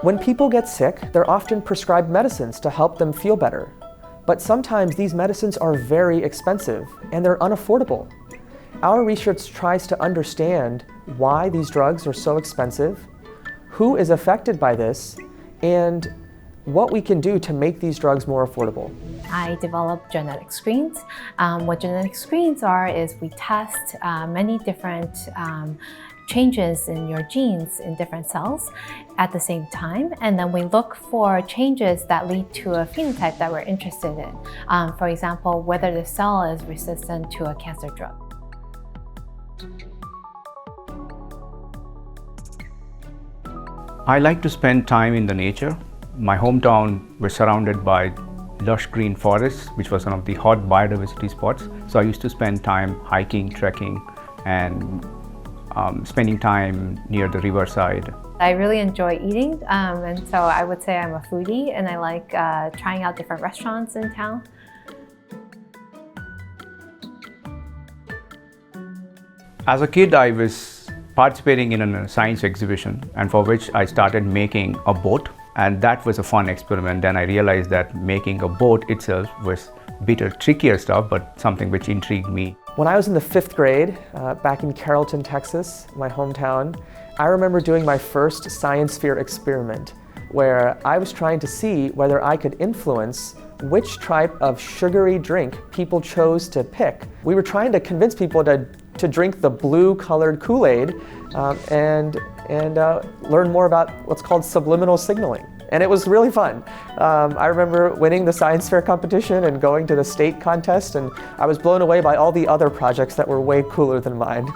When people get sick, they're often prescribed medicines to help them feel better. But sometimes these medicines are very expensive and they're unaffordable. Our research tries to understand why these drugs are so expensive, who is affected by this, and what we can do to make these drugs more affordable. I developed genetic screens. What genetic screens are is we test many different changes in your genes in different cells at the same time, and then we look for changes that lead to a phenotype that we're interested in. For example, whether the cell is resistant to a cancer drug. I like to spend time in the nature. My hometown was surrounded by lush green forests, which was one of the hot biodiversity spots. So I used to spend time hiking, trekking, and spending time near the riverside. I really enjoy eating, and so I would say I'm a foodie, and I like trying out different restaurants in town. As a kid, I was participating in a science exhibition, and for which I started making a boat. And that was a fun experiment. Then I realized that making a boat itself was a bit of trickier stuff, but something which intrigued me. When I was in the 5th grade, back in Carrollton, Texas, my hometown, I remember doing my first science fair experiment where I was trying to see whether I could influence which type of sugary drink people chose to pick. We were trying to convince people to drink the blue-colored Kool-Aid and learn more about what's called subliminal signaling. And it was really fun. I remember winning the science fair competition and going to the state contest, and I was blown away by all the other projects that were way cooler than mine.